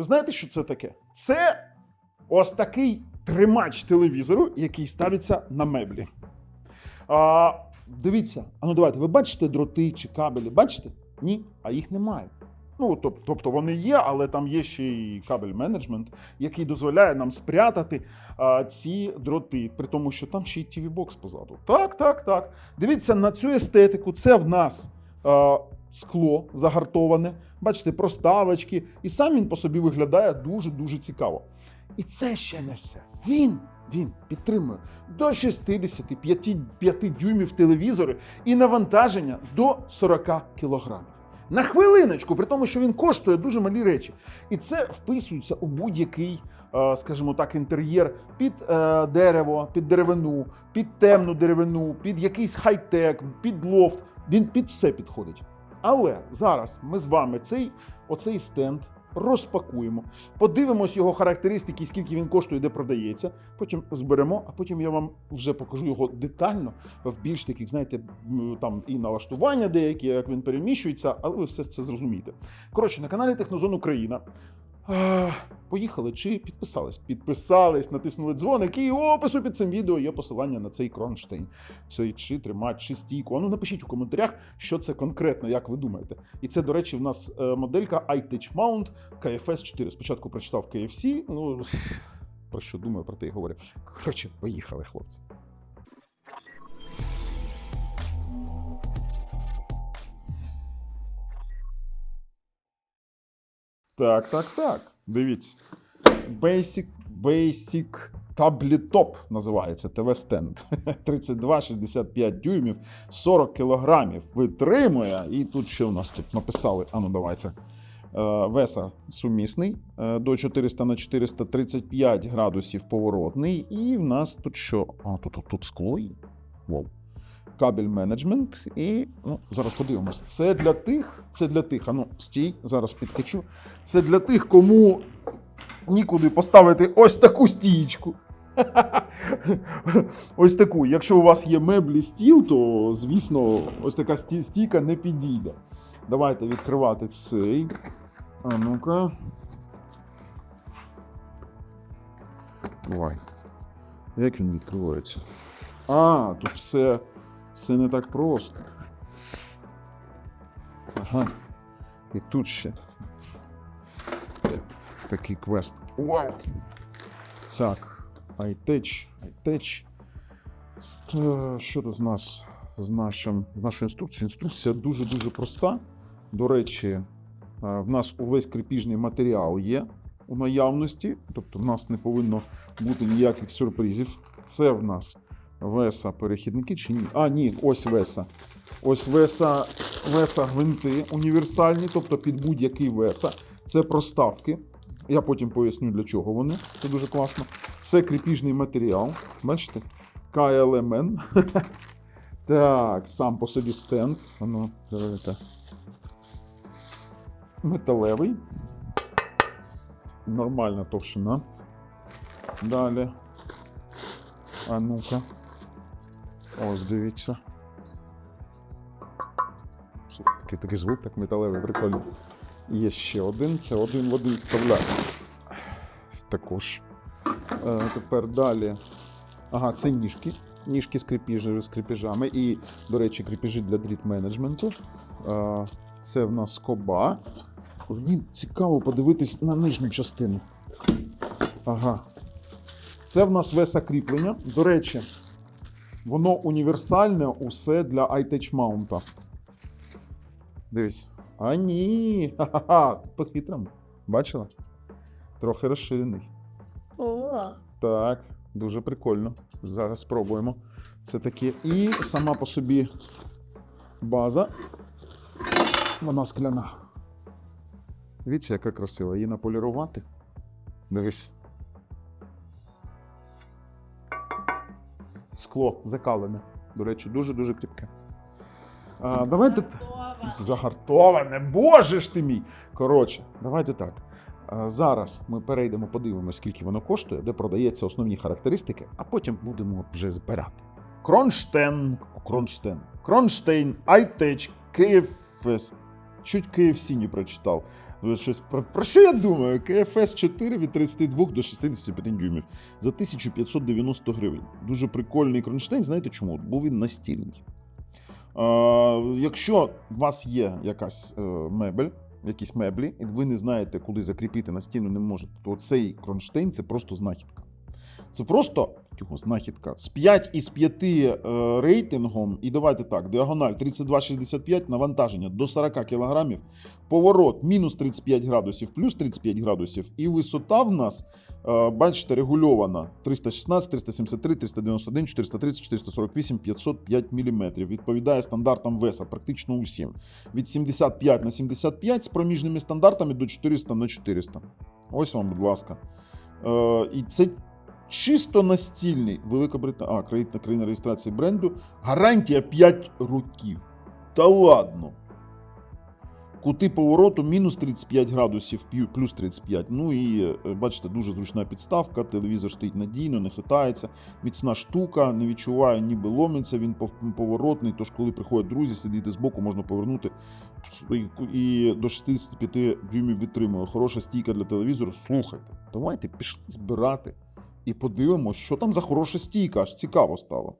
Ви знаєте, що це таке? Це ось такий тримач телевізору, який ставиться на меблі. Дивіться, давайте, ви бачите дроти чи кабелі? Бачите? Ні, а їх немає. Тобто вони є, але там є ще й кабель-менеджмент, який дозволяє нам спрятати ці дроти, при тому, що там ще й TV-бокс позаду. Так. Дивіться на цю естетику. Це в нас скло загартоване, бачите, проставочки. І сам він по собі виглядає дуже-дуже цікаво. І це ще не все. Він підтримує до 65 дюймів телевізори і навантаження до 40 кілограмів. На хвилиночку, при тому, що він коштує дуже малі речі. І це вписується у будь-який, скажімо так, інтер'єр під дерево, під деревину, під темну деревину, під якийсь хай-тек, під лофт. Він під все підходить. Але зараз ми з вами оцей стенд розпакуємо, подивимось його характеристики, скільки він коштує, де продається, потім зберемо, а потім я вам вже покажу його детально, в більш таких, знаєте, там і налаштування деякі, як він переміщується, але ви все це зрозумієте. Коротше, на каналі Технозон Україна. Поїхали чи підписались? Підписались, натиснули дзвоник, і у опису під цим відео є посилання на цей кронштейн. Цей чи тримач, чи стійку. Напишіть у коментарях, що це конкретно, як ви думаєте. І це, до речі, в нас моделька iTouch Mount KFS 4. Спочатку прочитав KFC, про що думаю, про те й говорю. Коротше, поїхали, хлопці. Так. Дивіться. Basic Tabletop називається, ТВ-стенд. 32-65 дюймів, 40 кілограмів витримує. І тут ще у нас тут написали, давайте. Веса сумісний, до 400 на 435 градусів поворотний. І в нас тут що? Тут скло є. Вау. Кабель менеджмент і, зараз подивимось, це для тих, стій, зараз підкачу, це для тих, кому нікуди поставити ось таку стієчку. Ось таку. Якщо у вас є меблі, стіл, то, звісно, ось така стійка не підійде. Давайте відкривати цей. Ну-ка. Давай. Як він відкривається? Тут все не так просто. Ага. І тут ще такий квест. Вау! Так, iTouch. Що тут в нас з нашою інструкцією? Інструкція дуже-дуже проста. До речі, в нас увесь крепіжний матеріал є у наявності, тобто в нас не повинно бути ніяких сюрпризів. Це в нас веса перехідники чи ні? Ні, ось веса. Ось веса гвинти універсальні, тобто під будь-який веса. Це проставки. Я потім поясню, для чого вони. Це дуже класно. Це крепіжний матеріал. Бачите? KLMN. Так, сам по собі стенд. Давайте. Металевий. Нормальна товщина. Далі. Ну-ка. Ось, дивіться. Такий звук, так металевий, прикольно. Є ще один, це один в один вставляється. Також. Тепер далі. Це ніжки. Ніжки з кріпежами. І, до речі, кріпежі для дріт-менеджменту. Це в нас скоба. Мені цікаво подивитись на нижню частину. Це в нас веса кріплення. До речі, воно універсальне усе для iTouch Mount. Дивись. Ні! По-хитрому. Бачила? Трохи розширений. Так, дуже прикольно. Зараз спробуємо. Це таке. І сама по собі база. Вона скляна. Дивіться, яка красива. Її наполірувати. Дивись. Скло закалене. До речі, дуже-дуже кріпке. Давайте... Загартоване. Боже ж ти мій! Коротше, давайте так. Зараз ми перейдемо, подивимося, скільки воно коштує, де продається основні характеристики, а потім будемо вже збирати. Кронштейн iTouch KFS Чуть KFC не прочитав. Щось, про що я думаю? KFS 4 від 32 до 65 дюймів за 1590 гривень. Дуже прикольний кронштейн. Знаєте чому? Бо він настільний. Якщо у вас є якась мебель, якісь меблі, і ви не знаєте, куди закріпити на стіну не можете, то цей кронштейн – це просто знахідка. Це просто його знахідка. З 5 із 5 рейтингом, і давайте так, діагональ 32,65, навантаження до 40 кг, поворот мінус 35 градусів, плюс 35 градусів, і висота в нас, бачите, регульована 316, 373, 391, 430, 448, 505 мм. Відповідає стандартам веса, практично усім. Від 75 на 75 з проміжними стандартами до 400 на 400. Ось вам, будь ласка. І це чисто настільний. Велика Британія. Країна реєстрації бренду. Гарантія 5 років. Та ладно. Кути повороту мінус 35 градусів, плюс 35. Ну і, бачите, дуже зручна підставка. Телевізор стоїть надійно, не хитається. Міцна штука, не відчуваю, ніби ломиться, він поворотний. Тож, коли приходять друзі, сидіти збоку, можна повернути. І до 65 дюймів витримує. Хороша стійка для телевізору. Слухайте, давайте пішли збирати. І подивимось, що там за хороша стійка, аж цікаво стало.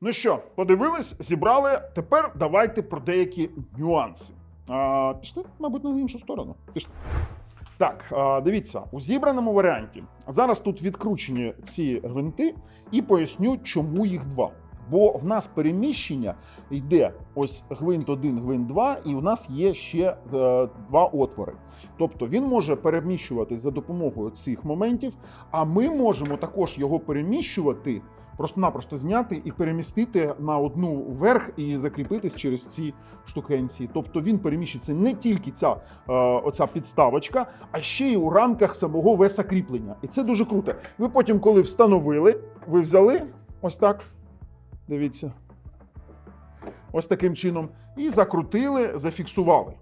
Ну що, подивились, зібрали. Тепер давайте про деякі нюанси. Пішли, мабуть, на іншу сторону. Пішли. Так, дивіться, у зібраному варіанті. Зараз тут відкручені ці гвинти і поясню, чому їх два. Бо в нас переміщення йде ось гвинт 1, гвинт 2, і в нас є ще два отвори. Тобто він може переміщуватись за допомогою цих моментів, а ми можемо також його переміщувати, просто-напросто зняти і перемістити на одну вверх і закріпитись через ці штукенці. Тобто він переміщується не тільки оця підставочка, а ще й у рамках самого веса кріплення. І це дуже круто. Ви потім, коли встановили, ви взяли ось так, дивіться, ось таким чином, і закрутили, зафіксували.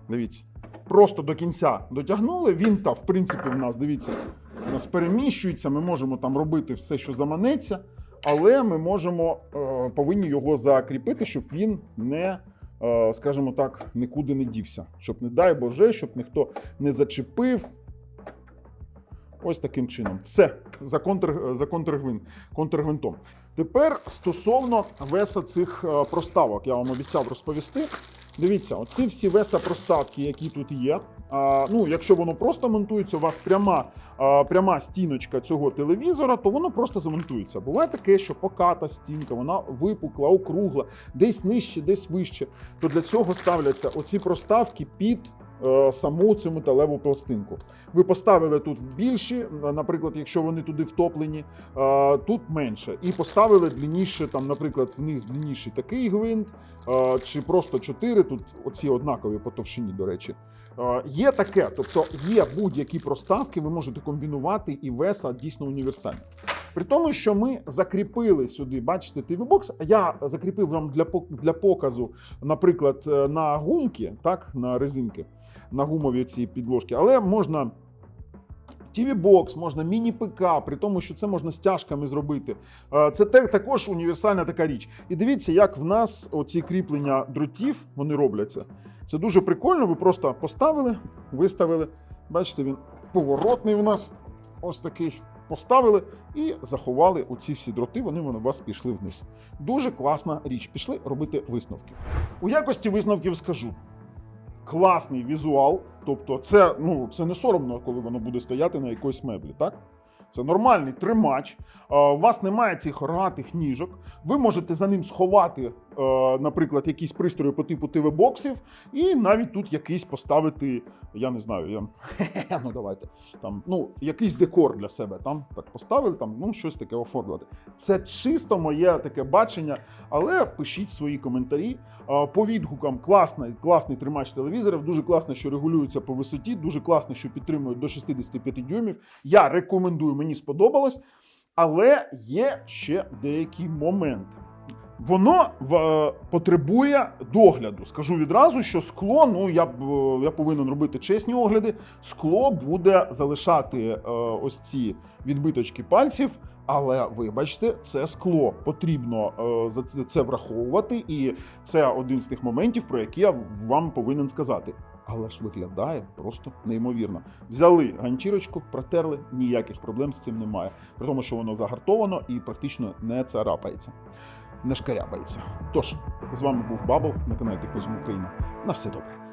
Дивіться, просто до кінця дотягнули, він в принципі, в нас, дивіться, у нас переміщується, ми можемо там робити все, що заманеться, але ми повинні його закріпити, щоб він не, скажімо так, нікуди не дівся. Щоб, не дай Боже, щоб ніхто не зачепив. Ось таким чином. Все, за контргвинтом. Тепер стосовно веса цих проставок, я вам обіцяв розповісти. Дивіться, оці всі весопроставки, які тут є. Якщо воно просто монтується, у вас пряма стіночка цього телевізора, то воно просто замонтується. Буває таке, що поката стінка, вона випукла, округла, десь нижче, десь вище. То для цього ставляться оці проставки під саму цю металеву пластинку. Ви поставили тут більші, наприклад, якщо вони туди втоплені, тут менше. І поставили длинніше, там, наприклад, вниз длинніший такий гвинт, чи просто 4, тут оці однакові по товщині, до речі. Є таке, тобто є будь-які проставки, ви можете комбінувати, і веса дійсно універсальні. При тому, що ми закріпили сюди, бачите, TV-бокс, а я закріпив вам для показу, наприклад, на гумки, так, на резинки, на гумові ці підложки, але можна TV-бокс, можна міні-ПК, при тому, що це можна стяжками зробити. Це також універсальна така річ. І дивіться, як в нас оці кріплення дротів, вони робляться. Це дуже прикольно, ви просто поставили, виставили, бачите, він поворотний у нас, ось такий. Поставили і заховали оці всі дроти, вони у вас пішли вниз. Дуже класна річ. Пішли робити висновки. У якості висновків скажу. Класний візуал, тобто це не соромно, коли воно буде стояти на якоїсь меблі, так? Це нормальний тримач, у вас немає цих рогатих ніжок, ви можете за ним сховати, наприклад, якісь пристрої по типу TV-боксів і навіть тут якийсь поставити, я не знаю, давайте, там, якийсь декор для себе, там так поставили, там, щось таке оформлювати. Це чисто моє таке бачення, але пишіть свої коментарі. По відгукам класний тримач телевізорів, дуже класно, що регулюється по висоті, дуже класно, що підтримують до 65 дюймів. Я рекомендую, мені сподобалось, але є ще деякий момент. Воно потребує догляду. Скажу відразу, що скло, я повинен робити чесні огляди, скло буде залишати ось ці відбиточки пальців, але вибачте, це скло. Потрібно це враховувати, і це один з тих моментів, про які я вам повинен сказати. Але ж виглядає просто неймовірно. Взяли ганчірочку, протерли, ніяких проблем з цим немає. При тому, що воно загартовано і практично не царапається. Не шкарябається. Тож, з вами був Бабл на каналі Технозум Україна. На все добре.